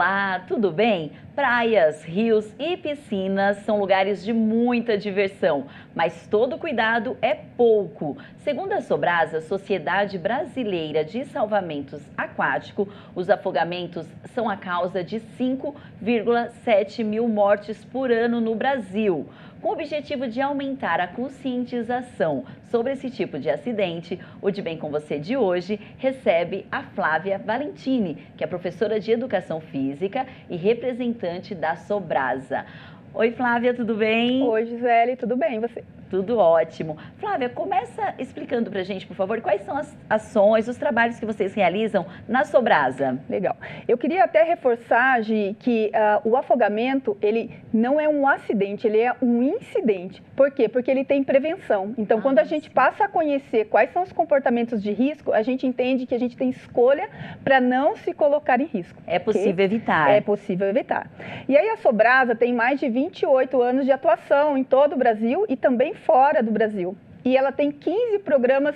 Olá, tudo bem? Praias, rios e piscinas são lugares de muita diversão, mas todo cuidado é pouco. Segundo a Sobrasa, Sociedade Brasileira de Salvamentos Aquático, os afogamentos são a causa de 5,7 mil mortes por ano no Brasil. Com o objetivo de aumentar a conscientização sobre esse tipo de acidente, o De Bem com Você de hoje recebe a Flávia Valentini, que é professora de Educação Física e representante da Sobrasa. Oi, Flávia, tudo bem? Oi, Gisele, tudo bem, e você? Tudo ótimo. Flávia, começa explicando pra gente, por favor, quais são as ações, os trabalhos que vocês realizam na Sobrasa. Legal. Eu queria até reforçar, Gi, que o afogamento, ele não é um acidente, ele é um incidente. Por quê? Porque ele tem prevenção. Então, quando a gente passa a conhecer quais são os comportamentos de risco, a gente entende que a gente tem escolha para não se colocar em risco. É possível evitar. É possível evitar. E aí a Sobrasa tem mais de 28 anos de atuação em todo o Brasil e também fora do Brasil. E ela tem 15 programas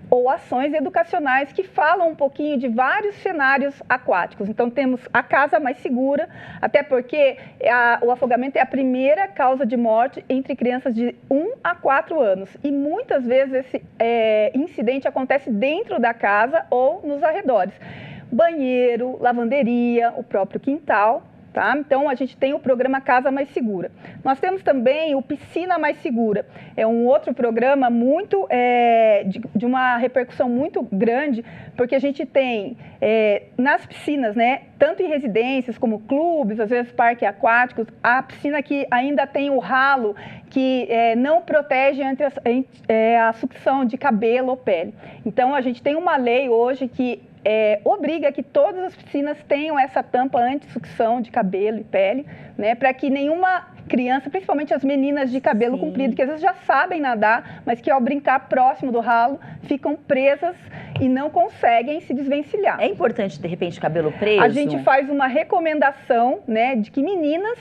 ou ações educacionais que falam um pouquinho de vários cenários aquáticos. Então, temos a casa mais segura, até porque o afogamento é a primeira causa de morte entre crianças de 1 a 4 anos. E muitas vezes esse incidente acontece dentro da casa ou nos arredores. Banheiro, lavanderia, o próprio quintal. Tá? Então, a gente tem o programa Casa Mais Segura. Nós temos também o Piscina Mais Segura. É um outro programa muito, de uma repercussão muito grande, porque a gente tem nas piscinas, né, tanto em residências como clubes, às vezes parques aquáticos, a piscina que ainda tem o ralo que não protege entre a sucção de cabelo ou pele. Então, a gente tem uma lei hoje que obriga que todas as piscinas tenham essa tampa anti-sucção de cabelo e pele, né, para que nenhuma criança, principalmente as meninas de cabelo comprido, que às vezes já sabem nadar, mas que ao brincar próximo do ralo ficam presas e não conseguem se desvencilhar. É importante, de repente, cabelo preso? A gente faz uma recomendação, né, de que meninas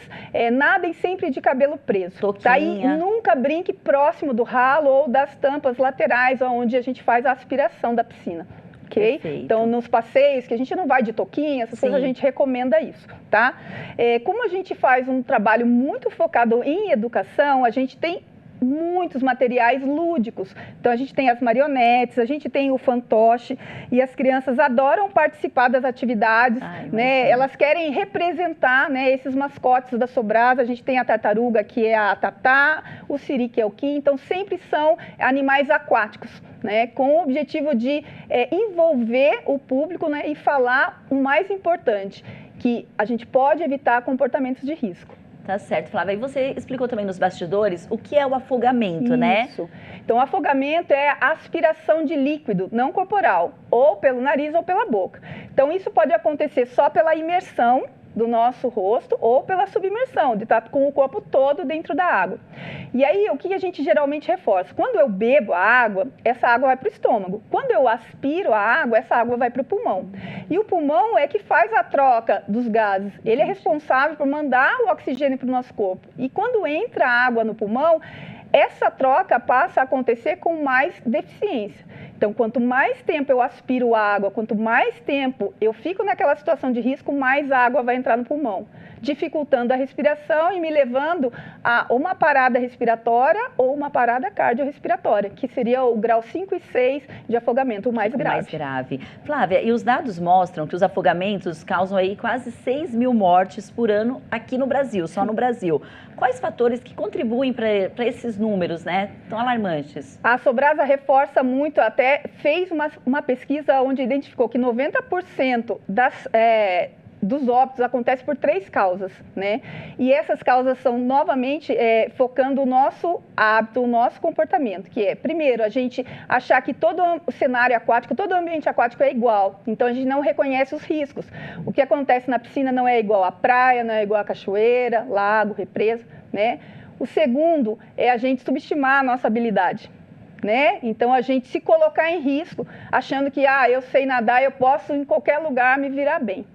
nadem sempre de cabelo preso. Daí nunca brinque próximo do ralo ou das tampas laterais, onde a gente faz a aspiração da piscina. Okay? Então, nos passeios, que a gente não vai de toquinha, essas coisas, a gente recomenda isso, tá? Como a gente faz um trabalho muito focado em educação, a gente tem muitos materiais lúdicos. Então, a gente tem as marionetes, a gente tem o fantoche, e as crianças adoram participar das atividades, né? Elas querem representar, né, esses mascotes da Sobrasa. A gente tem a tartaruga, que é a Tatá, o siri, que é o Kim. Então, sempre são animais aquáticos, né, com o objetivo de envolver o público, né, e falar o mais importante, que a gente pode evitar comportamentos de risco. Tá certo, Flávia. E você explicou também nos bastidores o que é o afogamento, né? Isso. Então, o afogamento é a aspiração de líquido não corporal, ou pelo nariz ou pela boca. Então, isso pode acontecer só pela imersão do nosso rosto ou pela submersão, de estar com o corpo todo dentro da água. E aí, o que a gente geralmente reforça? Quando eu bebo a água, essa água vai para o estômago. Quando eu aspiro a água, essa água vai para o pulmão. E o pulmão é que faz a troca dos gases. Ele é responsável por mandar o oxigênio para o nosso corpo. E quando entra a água no pulmão, essa troca passa a acontecer com mais deficiência. Então, quanto mais tempo eu aspiro água, quanto mais tempo eu fico naquela situação de risco, mais água vai entrar no pulmão, dificultando a respiração e me levando a uma parada respiratória ou uma parada cardiorrespiratória, que seria o grau 5 e 6 de afogamento, o mais grave. Flávia, e os dados mostram que os afogamentos causam aí quase 6 mil mortes por ano aqui no Brasil, só no Brasil. Quais fatores que contribuem para esses números, né, tão alarmantes? A Sobrasa reforça muito, até fez uma pesquisa onde identificou que 90% dos óbitos acontece por 3 causas, né? E essas causas são, novamente, focando o nosso hábito, o nosso comportamento, que é, primeiro, a gente achar que todo o cenário aquático, todo o ambiente aquático é igual. Então, a gente não reconhece os riscos. O que acontece na piscina não é igual à praia, não é igual à cachoeira, lago, represa, né? O segundo é a gente subestimar a nossa habilidade, né? Então, a gente se colocar em risco, achando que, eu sei nadar, eu posso em qualquer lugar me virar bem.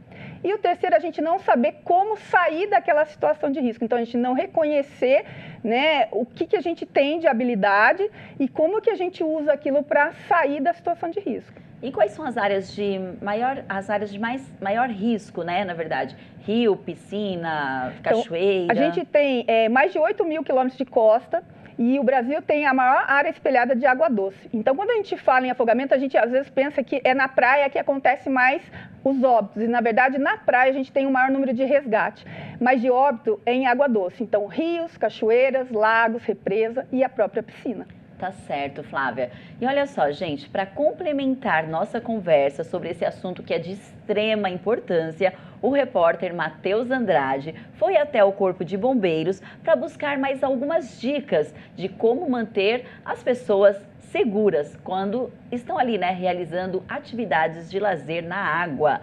E o terceiro, a gente não saber como sair daquela situação de risco. Então, a gente não reconhecer, né, o que a gente tem de habilidade e como que a gente usa aquilo para sair da situação de risco. E quais são as áreas de maior risco, né, na verdade? Rio, piscina, cachoeira? Então, a gente tem mais de 8 mil quilômetros de costa e o Brasil tem a maior área espelhada de água doce. Então, quando a gente fala em afogamento, a gente às vezes pensa que é na praia que acontece mais os óbitos. E, na verdade, na praia a gente tem o maior número de resgate. Mas de óbito é em água doce. Então, rios, cachoeiras, lagos, represa e a própria piscina. Tá certo, Flávia. E olha só, gente, para complementar nossa conversa sobre esse assunto que é de extrema importância, o repórter Matheus Andrade foi até o Corpo de Bombeiros para buscar mais algumas dicas de como manter as pessoas seguras quando estão ali, né, realizando atividades de lazer na água.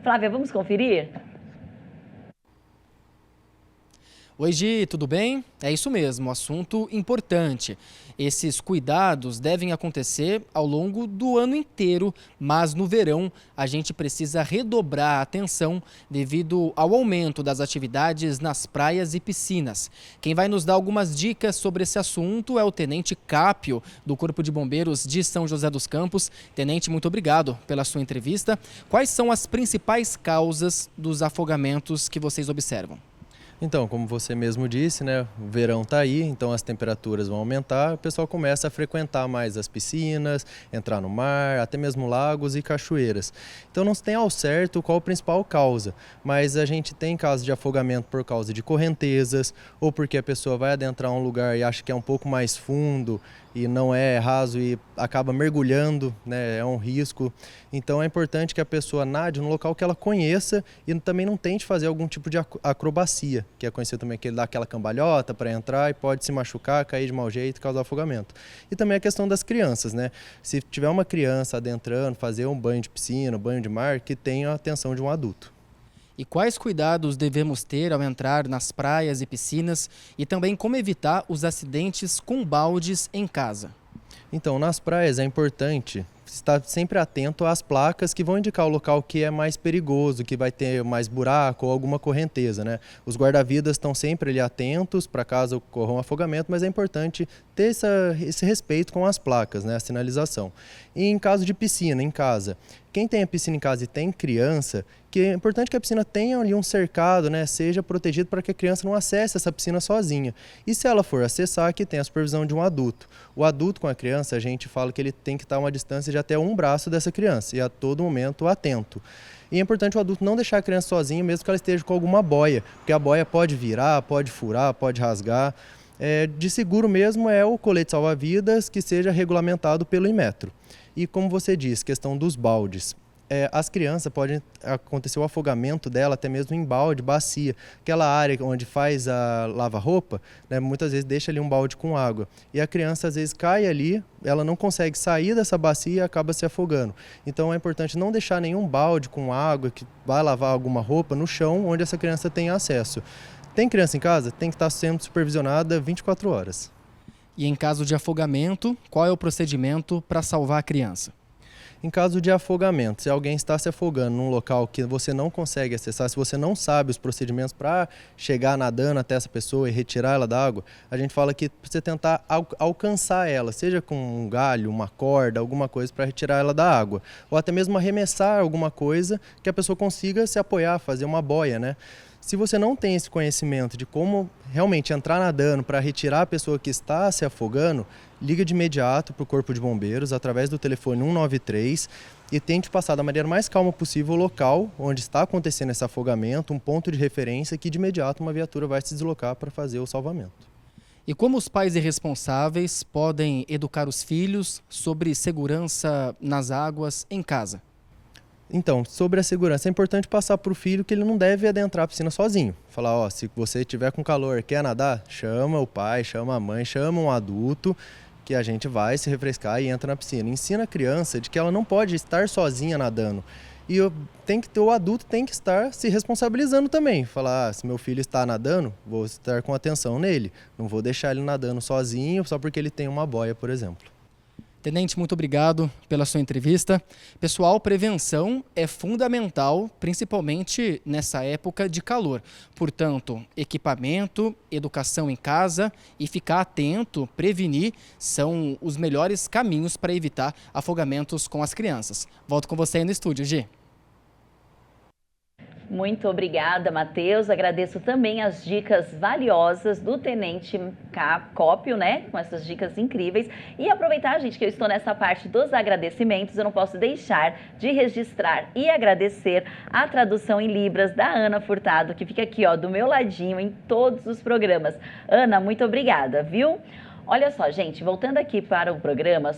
Flávia, vamos conferir? Oi, Gi, tudo bem? É isso mesmo, assunto importante. Esses cuidados devem acontecer ao longo do ano inteiro, mas no verão a gente precisa redobrar a atenção devido ao aumento das atividades nas praias e piscinas. Quem vai nos dar algumas dicas sobre esse assunto é o Tenente Cápio, do Corpo de Bombeiros de São José dos Campos. Tenente, muito obrigado pela sua entrevista. Quais são as principais causas dos afogamentos que vocês observam? Então, como você mesmo disse, né, o verão está aí, então as temperaturas vão aumentar, o pessoal começa a frequentar mais as piscinas, entrar no mar, até mesmo lagos e cachoeiras. Então não se tem ao certo qual a principal causa, mas a gente tem casos de afogamento por causa de correntezas, ou porque a pessoa vai adentrar um lugar e acha que é um pouco mais fundo e não é raso e acaba mergulhando, né, é um risco. Então é importante que a pessoa nade no local que ela conheça e também não tente fazer algum tipo de acrobacia, que é conhecido também que ele dá aquela cambalhota para entrar e pode se machucar, cair de mau jeito e causar afogamento. E também a questão das crianças, né? Se tiver uma criança adentrando, fazer um banho de piscina, um banho de mar, que tenha a atenção de um adulto. E quais cuidados devemos ter ao entrar nas praias e piscinas e também como evitar os acidentes com baldes em casa? Então, nas praias é importante estar sempre atento às placas que vão indicar o local que é mais perigoso, que vai ter mais buraco ou alguma correnteza, né? Os guarda-vidas estão sempre ali atentos para caso ocorra um afogamento, mas é importante ter esse respeito com as placas, né? A sinalização. E em caso de piscina, em casa, quem tem a piscina em casa e tem criança, que é importante que a piscina tenha ali um cercado, né? Seja protegido para que a criança não acesse essa piscina sozinha. E se ela for acessar, que tenha a supervisão de um adulto. O adulto com a criança, a gente fala que ele tem que estar a uma distância de até um braço dessa criança e a todo momento atento. E é importante o adulto não deixar a criança sozinha, mesmo que ela esteja com alguma boia, porque a boia pode virar, pode furar, pode rasgar. De seguro mesmo é o colete salva-vidas que seja regulamentado pelo Inmetro. E como você disse, questão dos baldes. As crianças podem acontecer o afogamento dela até mesmo em balde, bacia. Aquela área onde faz a lava-roupa, né, muitas vezes deixa ali um balde com água. E a criança às vezes cai ali, ela não consegue sair dessa bacia e acaba se afogando. Então é importante não deixar nenhum balde com água que vai lavar alguma roupa no chão onde essa criança tem acesso. Tem criança em casa? Tem que estar sendo supervisionada 24 horas. E em caso de afogamento, qual é o procedimento para salvar a criança? Em caso de afogamento, se alguém está se afogando num local que você não consegue acessar, se você não sabe os procedimentos para chegar nadando até essa pessoa e retirar ela da água, a gente fala que você tentar alcançar ela, seja com um galho, uma corda, alguma coisa para retirar ela da água, ou até mesmo arremessar alguma coisa que a pessoa consiga se apoiar, fazer uma boia, né? Se você não tem esse conhecimento de como realmente entrar nadando para retirar a pessoa que está se afogando, liga de imediato para o Corpo de Bombeiros através do telefone 193 e tente passar da maneira mais calma possível o local onde está acontecendo esse afogamento, um ponto de referência que de imediato uma viatura vai se deslocar para fazer o salvamento. E como os pais irresponsáveis podem educar os filhos sobre segurança nas águas em casa? Então, sobre a segurança, é importante passar para o filho que ele não deve adentrar a piscina sozinho. Falar, se você estiver com calor, quer nadar, chama o pai, chama a mãe, chama um adulto, que a gente vai se refrescar e entra na piscina. Ensina a criança de que ela não pode estar sozinha nadando. E o adulto tem que estar se responsabilizando também. Falar, se meu filho está nadando, vou estar com atenção nele. Não vou deixar ele nadando sozinho só porque ele tem uma boia, por exemplo. Tenente, muito obrigado pela sua entrevista. Pessoal, prevenção é fundamental, principalmente nessa época de calor. Portanto, equipamento, educação em casa e ficar atento, prevenir, são os melhores caminhos para evitar afogamentos com as crianças. Volto com você aí no estúdio, Gi. Muito obrigada, Matheus. Agradeço também as dicas valiosas do Tenente Cópio, né? Com essas dicas incríveis. E aproveitar, gente, que eu estou nessa parte dos agradecimentos, eu não posso deixar de registrar e agradecer a tradução em Libras da Ana Furtado, que fica aqui, ó, do meu ladinho em todos os programas. Ana, muito obrigada, viu? Olha só, gente, voltando aqui para o programa,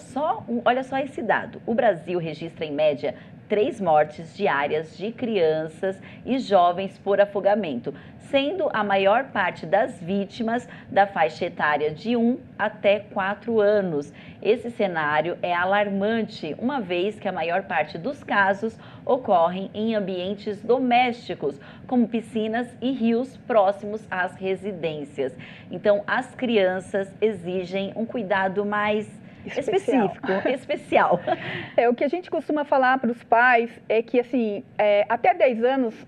olha só esse dado. O Brasil registra, em média, 3 mortes diárias de crianças e jovens por afogamento, sendo a maior parte das vítimas da faixa etária de 1 até 4 anos. Esse cenário é alarmante, uma vez que a maior parte dos casos ocorrem em ambientes domésticos, como piscinas e rios próximos às residências. Então, as crianças exigem um cuidado mais especial. O que a gente costuma falar para os pais é que, assim, até 10 anos,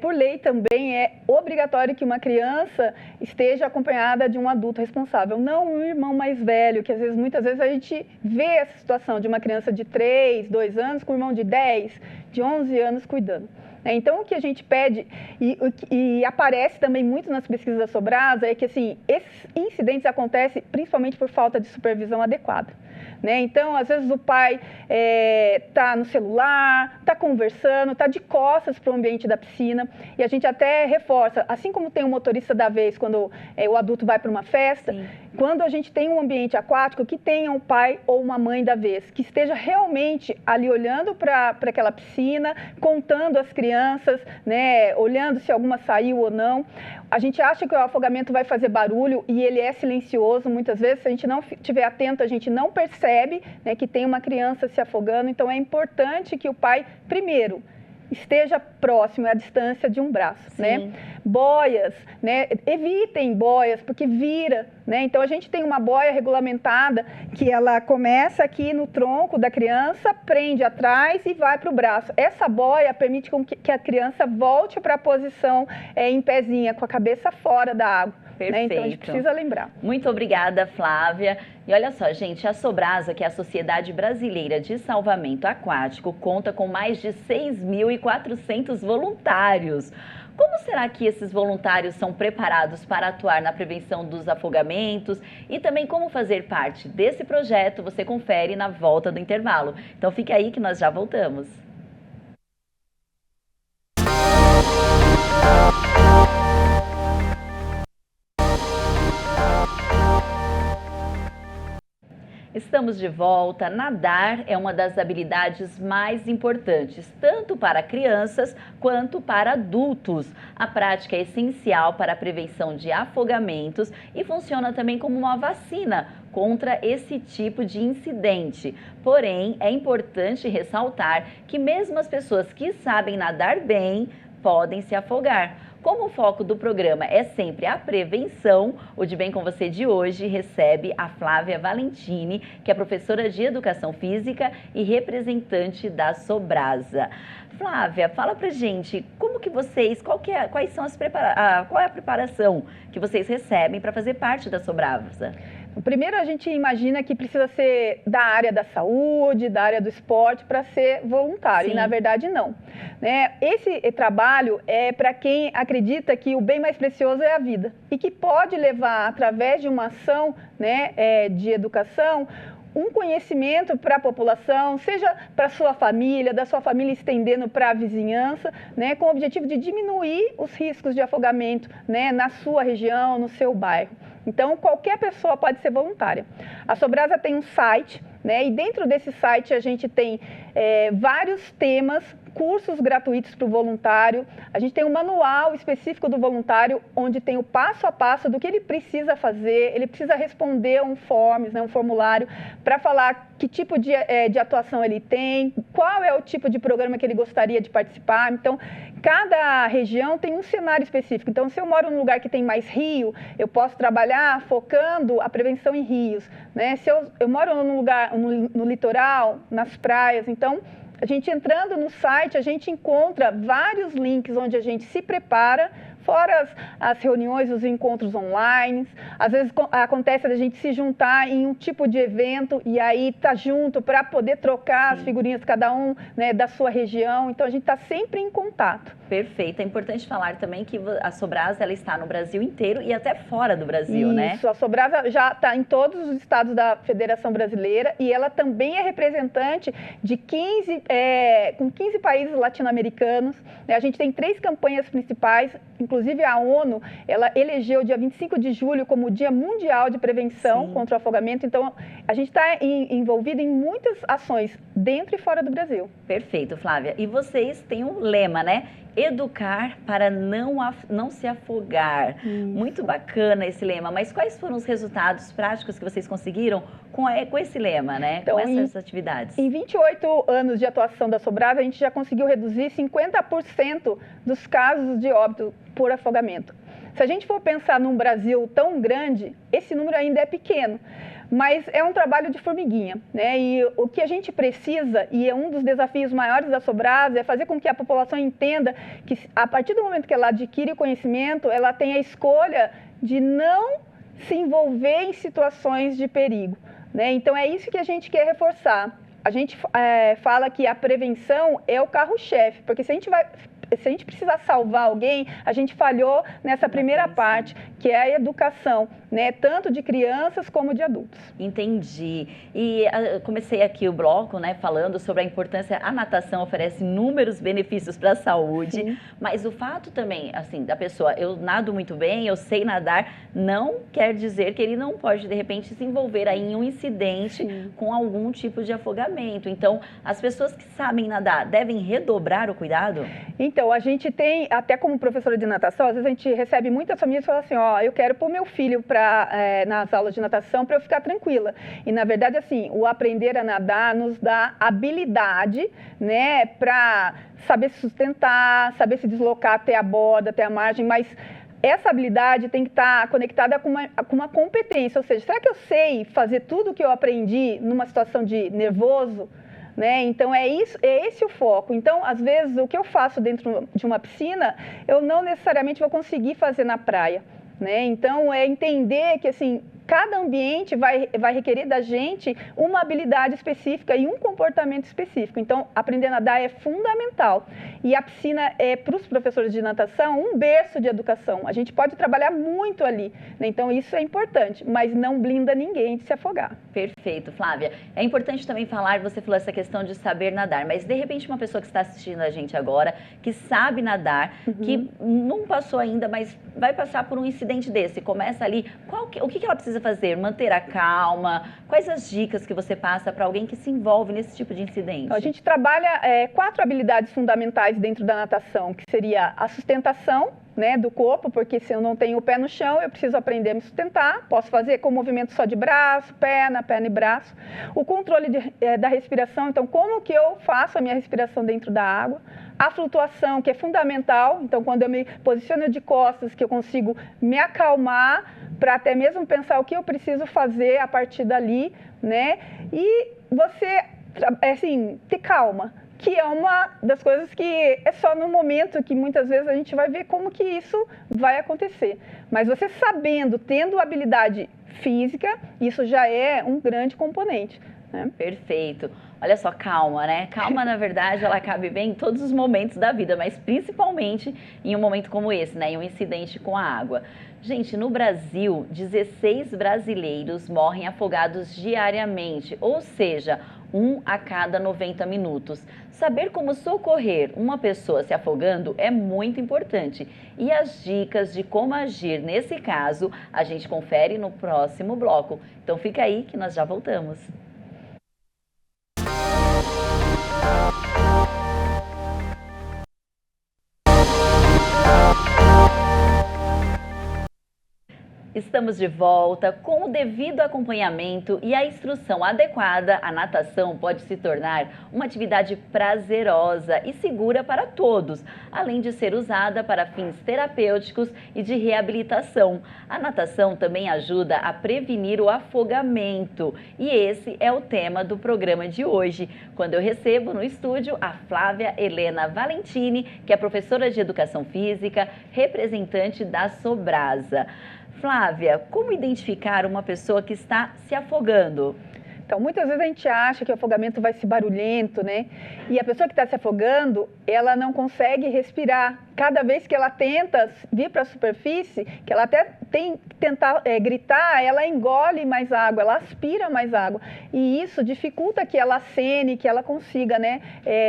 por lei também é obrigatório que uma criança esteja acompanhada de um adulto responsável, não um irmão mais velho, que muitas vezes a gente vê essa situação de uma criança de 3, 2 anos com um irmão de 10, de 11 anos cuidando. Então, o que a gente pede, e aparece também muito nas pesquisas da Sobrasa, é que, assim, esses incidentes acontecem principalmente por falta de supervisão adequada. Então, às vezes o pai está no celular, está conversando, está de costas para o ambiente da piscina, e a gente até reforça, assim como tem o motorista da vez quando o adulto vai para uma festa, sim, quando a gente tem um ambiente aquático, que tenha um pai ou uma mãe da vez, que esteja realmente ali olhando para aquela piscina, contando as crianças, olhando se alguma saiu ou não. A gente acha que o afogamento vai fazer barulho e ele é silencioso, muitas vezes, se a gente não estiver atento, a gente não percebe que tem uma criança se afogando. Então, é importante que o pai, primeiro, esteja próximo, à distância de um braço, Boias, evitem boias, porque vira, Então, a gente tem uma boia regulamentada que ela começa aqui no tronco da criança, prende atrás e vai para o braço. Essa boia permite que a criança volte para a posição em pezinha, com a cabeça fora da água. Perfeito. Então, a gente precisa lembrar. Muito obrigada, Flávia. E olha só, gente, a Sobrasa, que é a Sociedade Brasileira de Salvamento Aquático, conta com mais de 6.400 voluntários. Como será que esses voluntários são preparados para atuar na prevenção dos afogamentos? E também como fazer parte desse projeto, você confere na volta do intervalo. Então fique aí que nós já voltamos. Estamos de volta. Nadar é uma das habilidades mais importantes, tanto para crianças quanto para adultos. A prática é essencial para a prevenção de afogamentos e funciona também como uma vacina contra esse tipo de incidente. Porém, é importante ressaltar que mesmo as pessoas que sabem nadar bem podem se afogar. Como o foco do programa é sempre a prevenção, o De Bem com Você de hoje recebe a Flávia Valentini, que é professora de Educação Física e representante da Sobrasa. Flávia, fala pra gente, como que vocês, qual é a preparação que vocês recebem para fazer parte da Sobrasa? Primeiro, a gente imagina que precisa ser da área da saúde, da área do esporte, para ser voluntário. Sim. E, na verdade, não. Esse trabalho é para quem acredita que o bem mais precioso é a vida e que pode levar, através de uma ação de educação, um conhecimento para a população, seja para sua família, da sua família estendendo para a vizinhança, com o objetivo de diminuir os riscos de afogamento na sua região, no seu bairro. Então, qualquer pessoa pode ser voluntária. A Sobrasa tem um site, e dentro desse site a gente tem vários temas cursos gratuitos para o voluntário, a gente tem um manual específico do voluntário, onde tem o passo a passo do que ele precisa fazer, ele precisa responder um forms, né, um formulário, para falar que tipo de atuação ele tem, qual é o tipo de programa que ele gostaria de participar. Então, cada região tem um cenário específico. Então, se eu moro num lugar que tem mais rio, eu posso trabalhar focando a prevenção em rios, né? Se eu moro num lugar, no litoral, nas praias, então, a gente entrando no site, a gente encontra vários links onde a gente se prepara, fora as reuniões, os encontros online. Às vezes acontece a gente se juntar em um tipo de evento e aí tá junto para poder trocar as figurinhas, cada um, né, da sua região. Então, a gente está sempre em contato. Perfeito. É importante falar também que a Sobrasa ela está no Brasil inteiro e até fora do Brasil, né? Isso, a Sobrasa já está em todos os estados da Federação Brasileira e ela também é representante de 15 países latino-americanos. A gente tem 3 campanhas principais, inclusive a ONU, ela elegeu o dia 25 de julho como o Dia Mundial de Prevenção contra o Afogamento. Então, a gente está envolvido em muitas ações dentro e fora do Brasil. Perfeito, Flávia. E vocês têm um lema, né? Educar para não se afogar. Muito bacana esse lema, mas quais foram os resultados práticos que vocês conseguiram com esse lema, né? Então, com essas atividades? Em 28 anos de atuação da Sobrasa, a gente já conseguiu reduzir 50% dos casos de óbito por afogamento. Se a gente for pensar num Brasil tão grande, esse número ainda é pequeno. Mas é um trabalho de formiguinha, né? E o que a gente precisa, e é um dos desafios maiores da Sobrasa, é fazer com que a população entenda que, a partir do momento que ela adquire o conhecimento, ela tem a escolha de não se envolver em situações de perigo, né? Então, é isso que a gente quer reforçar. A gente fala que a prevenção é o carro-chefe, porque se a gente precisar salvar alguém, a gente falhou nessa primeira parte, que é a educação, né? Tanto de crianças como de adultos. Entendi. E comecei aqui o bloco, né, falando sobre a importância. A natação oferece inúmeros benefícios para a saúde, mas o fato também, assim, da pessoa, eu nado muito bem, eu sei nadar, não quer dizer que ele não pode, de repente, se envolver aí em um incidente com algum tipo de afogamento. Então, as pessoas que sabem nadar devem redobrar o cuidado? Então, a gente tem, até como professora de natação, às vezes a gente recebe muitas famílias que falam assim, ó, eu quero pôr meu filho nas aulas de natação para eu ficar tranquila. E, na verdade, assim, o aprender a nadar nos dá habilidade, né, para saber se sustentar, saber se deslocar até a borda, até a margem, mas essa habilidade tem que estar conectada com uma competência, ou seja, será que eu sei fazer tudo o que eu aprendi numa situação de nervoso? Né? Então, é esse o foco. Então, às vezes, o que eu faço dentro de uma piscina, eu não necessariamente vou conseguir fazer na praia. Né? Então, é entender que, assim, cada ambiente vai requerer da gente uma habilidade específica e um comportamento específico. Então, aprender a nadar é fundamental. E a piscina é, para os professores de natação, um berço de educação. A gente pode trabalhar muito ali, né? Então, isso é importante, mas não blinda ninguém de se afogar. Perfeito, Flávia. É importante também falar, você falou essa questão de saber nadar, mas de repente uma pessoa que está assistindo a gente agora, que sabe nadar, que não passou ainda, mas vai passar por um incidente desse, começa ali, o que ela precisa fazer? Manter a calma? Quais as dicas que você passa para alguém que se envolve nesse tipo de incidente? Então, a gente trabalha 4 habilidades fundamentais dentro da natação, que seria a sustentação, né, do corpo, porque se eu não tenho o pé no chão, eu preciso aprender a me sustentar. Posso fazer com movimento só de braço, perna e braço. O controle da respiração, então, como que eu faço a minha respiração dentro da água? A flutuação, que é fundamental. Então, quando eu me posiciono de costas, que eu consigo me acalmar para até mesmo pensar o que eu preciso fazer a partir dali, né? E você, assim, ter calma, que é uma das coisas que é só no momento que muitas vezes a gente vai ver como que isso vai acontecer. Mas você sabendo, tendo habilidade física, isso já é um grande componente, né? Perfeito. Olha só, calma, né? Calma, na verdade, ela cabe bem em todos os momentos da vida, mas principalmente em um momento como esse, né? Em um incidente com a água. Gente, no Brasil, 16 brasileiros morrem afogados diariamente, ou seja, 1 a cada 90 minutos. Saber como socorrer uma pessoa se afogando é muito importante. E as dicas de como agir nesse caso, a gente confere no próximo bloco. Então fica aí que nós já voltamos. Estamos de volta. Com o devido acompanhamento e a instrução adequada, a natação pode se tornar uma atividade prazerosa e segura para todos, além de ser usada para fins terapêuticos e de reabilitação. A natação também ajuda a prevenir o afogamento e esse é o tema do programa de hoje, quando eu recebo no estúdio a Flávia Helena Valentini, que é professora de Educação Física, representante da Sobrasa. Flávia, como identificar uma pessoa que está se afogando? Então, muitas vezes a gente acha que o afogamento vai ser barulhento, né? E a pessoa que está se afogando, ela não consegue respirar. Cada vez que ela tenta vir para a superfície, que ela até tentar gritar, ela engole mais água, ela aspira mais água. E isso dificulta que ela acene, que ela consiga, né,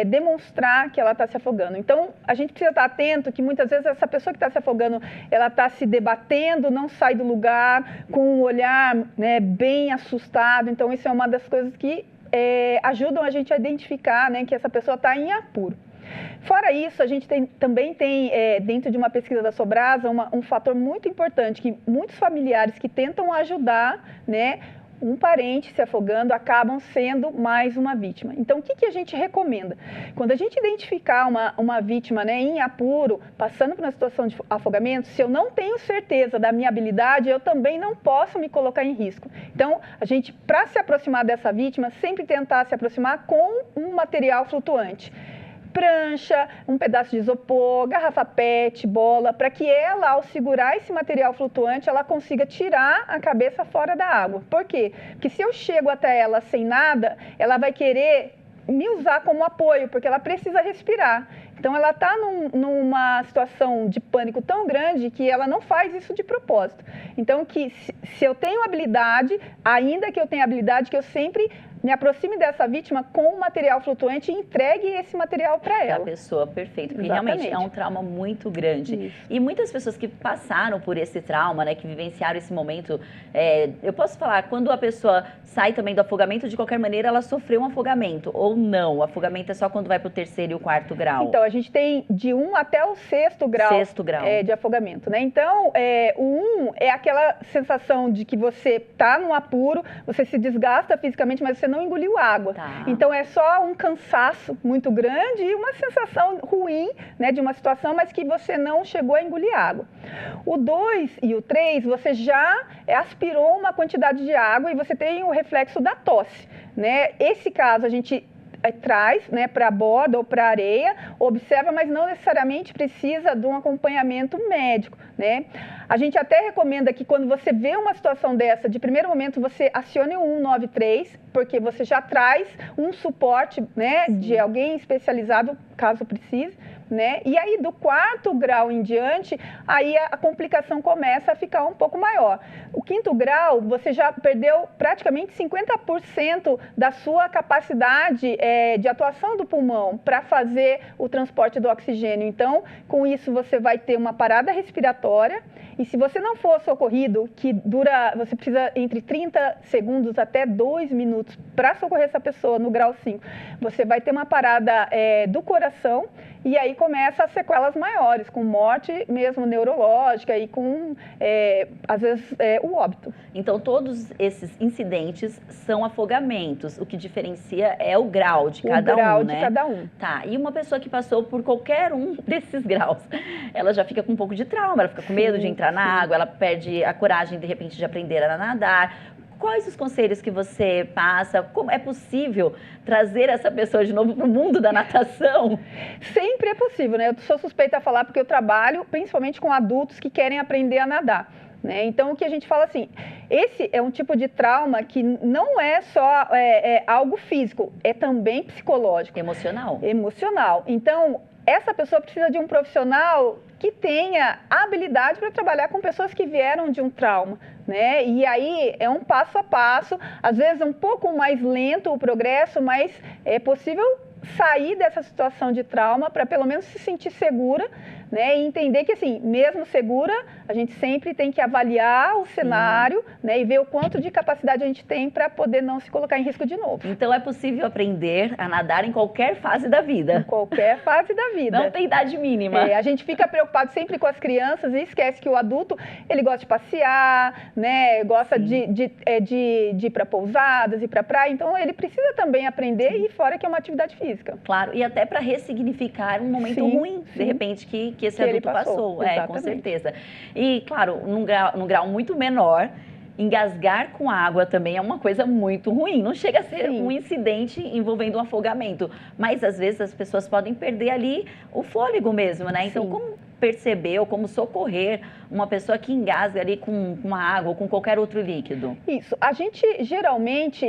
demonstrar que ela está se afogando. Então, a gente precisa estar atento que muitas vezes essa pessoa que está se afogando, ela está se debatendo, não sai do lugar, com um olhar, né, bem assustado. Então, isso é uma das coisas que ajudam a gente a identificar, né, que essa pessoa está em apuro. Fora isso, a gente também tem, dentro de uma pesquisa da Sobrasa, um fator muito importante, que muitos familiares que tentam ajudar, né, um parente se afogando, acabam sendo mais uma vítima. Então, o que a gente recomenda? Quando a gente identificar uma vítima, né, em apuro, passando por uma situação de afogamento, se eu não tenho certeza da minha habilidade, eu também não posso me colocar em risco. Então, a gente, para se aproximar dessa vítima, sempre tentar se aproximar com um material flutuante. Prancha, um pedaço de isopor, garrafa PET, bola, para que ela, ao segurar esse material flutuante, ela consiga tirar a cabeça fora da água. Por quê? Porque se eu chego até ela sem nada, ela vai querer me usar como apoio, porque ela precisa respirar. Então, ela está numa situação de pânico tão grande que ela não faz isso de propósito. Então, se eu tenho habilidade, ainda que eu tenha habilidade, que eu sempre me aproxime dessa vítima com um material flutuante e entregue esse material para ela. A pessoa, perfeito. Porque Exatamente. Realmente é um trauma muito grande. Isso. E muitas pessoas que passaram por esse trauma, né, que vivenciaram esse momento, eu posso falar, quando a pessoa sai também do afogamento, de qualquer maneira, ela sofreu um afogamento ou não? O afogamento é só quando vai para o 3º e o 4º grau? Então, a gente tem de 1 até o 6º grau, de afogamento, né? Então, o 1 é aquela sensação de que você está num apuro, você se desgasta fisicamente, mas você não engoliu água. Tá. Então, é só um cansaço muito grande e uma sensação ruim, né, de uma situação, mas que você não chegou a engolir água. O 2 e o 3, você já aspirou uma quantidade de água e você tem o reflexo da tosse, né? Esse caso, a gente traz, né, para a borda ou para a areia, observa, mas não necessariamente precisa de um acompanhamento médico, né? A gente até recomenda que quando você vê uma situação dessa, de primeiro momento você acione o 193, porque você já traz um suporte, né, de alguém especializado, caso precise, né? E aí do 4º grau em diante, aí a complicação começa a ficar um pouco maior. O 5º grau, você já perdeu praticamente 50% da sua capacidade de atuação do pulmão para fazer o transporte do oxigênio. Então, com isso você vai ter uma parada respiratória e se você não for socorrido, você precisa entre 30 segundos até 2 minutos para socorrer essa pessoa no grau 5, você vai ter uma parada do coração. E aí começa as sequelas maiores, com morte mesmo neurológica e com, às vezes, o óbito. Então, todos esses incidentes são afogamentos. O que diferencia é o grau de cada um, né? O grau de cada um. Tá, e uma pessoa que passou por qualquer um desses graus, ela já fica com um pouco de trauma, ela fica com medo de entrar na água, ela perde a coragem, de repente, de aprender a nadar. Quais os conselhos que você passa? Como é possível trazer essa pessoa de novo para o mundo da natação? Sempre é possível, né? Eu sou suspeita a falar porque eu trabalho principalmente com adultos que querem aprender a nadar, né? Então, o que a gente fala assim, esse é um tipo de trauma que não é só algo físico, é também psicológico. Emocional. Emocional. Então, essa pessoa precisa de um profissional que tenha habilidade para trabalhar com pessoas que vieram de um trauma, né? E aí é um passo a passo, às vezes um pouco mais lento o progresso, mas é possível sair dessa situação de trauma para pelo menos se sentir segura, né? E entender que, assim, mesmo segura, a gente sempre tem que avaliar o cenário, né? E ver o quanto de capacidade a gente tem para poder não se colocar em risco de novo. Então é possível aprender a nadar em qualquer fase da vida. Em qualquer fase da vida. Não tem idade mínima. A gente fica preocupado sempre com as crianças e esquece que o adulto, ele gosta de passear, né? Gosta de ir para pousadas, ir para praia. Então, ele precisa também aprender e ir fora, que é uma atividade física. Claro, e até para ressignificar um momento ruim, de repente, que esse adulto passou. Com certeza. E, claro, num grau muito menor, engasgar com água também é uma coisa muito ruim. Não chega a ser um incidente envolvendo um afogamento, mas às vezes as pessoas podem perder ali o fôlego mesmo, né? Então, como perceber ou como socorrer uma pessoa que engasga ali com uma água ou com qualquer outro líquido? Isso. A gente geralmente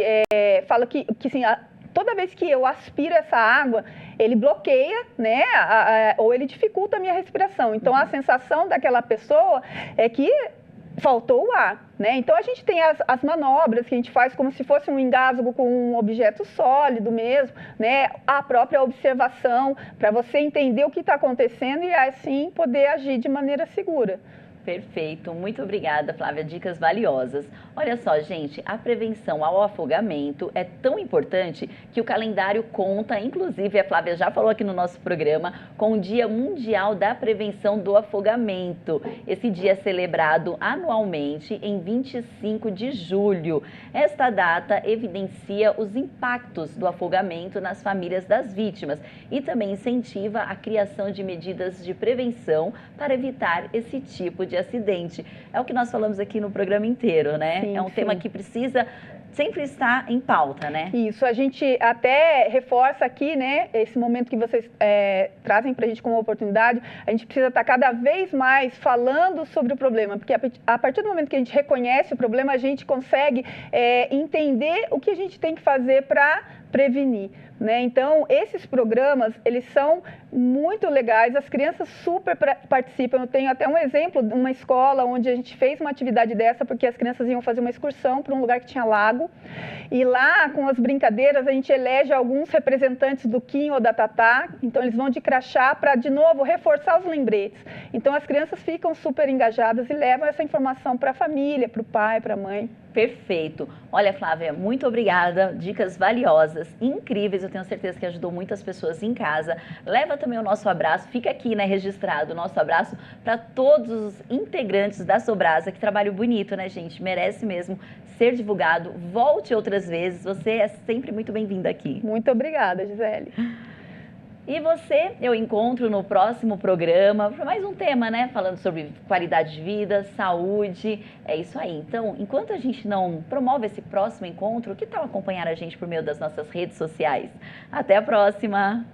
fala que assim, toda vez que eu aspiro essa água, ele bloqueia, né? Ou ele dificulta a minha respiração. Então, a sensação daquela pessoa é que faltou o ar, né? Então, a gente tem as manobras que a gente faz como se fosse um engasgo com um objeto sólido mesmo, né? A própria observação, para você entender o que está acontecendo e, assim, poder agir de maneira segura. Perfeito, muito obrigada, Flávia, dicas valiosas. Olha só, gente, a prevenção ao afogamento é tão importante que o calendário conta, inclusive a Flávia já falou aqui no nosso programa, com o Dia Mundial da Prevenção do Afogamento. Esse dia é celebrado anualmente em 25 de julho. Esta data evidencia os impactos do afogamento nas famílias das vítimas e também incentiva a criação de medidas de prevenção para evitar esse tipo de acidente. É o que nós falamos aqui no programa inteiro, né? É um tema que precisa sempre estar em pauta, né? Isso, a gente até reforça aqui, né, esse momento que vocês trazem para a gente como oportunidade, a gente precisa estar cada vez mais falando sobre o problema, porque a partir do momento que a gente reconhece o problema, a gente consegue entender o que a gente tem que fazer para prevenir, né? Então, esses programas, eles são muito legais, as crianças super participam. Eu tenho até um exemplo de uma escola onde a gente fez uma atividade dessa, porque as crianças iam fazer uma excursão para um lugar que tinha lago, e lá, com as brincadeiras, a gente elege alguns representantes do Kim ou da Tatá, então eles vão de crachá para, de novo, reforçar os lembretes. Então, as crianças ficam super engajadas e levam essa informação para a família, para o pai, para a mãe. Perfeito. Olha, Flávia, muito obrigada. Dicas valiosas, incríveis. Eu tenho certeza que ajudou muitas pessoas em casa. Leva também o nosso abraço. Fica aqui, né, registrado o nosso abraço para todos os integrantes da Sobrasa. Que trabalho bonito, né, gente? Merece mesmo ser divulgado. Volte outras vezes. Você é sempre muito bem-vinda aqui. Muito obrigada, Gisele. E você, eu encontro no próximo programa para mais um tema, né? Falando sobre qualidade de vida, saúde. É isso aí. Então, enquanto a gente não promove esse próximo encontro, que tal acompanhar a gente por meio das nossas redes sociais? Até a próxima!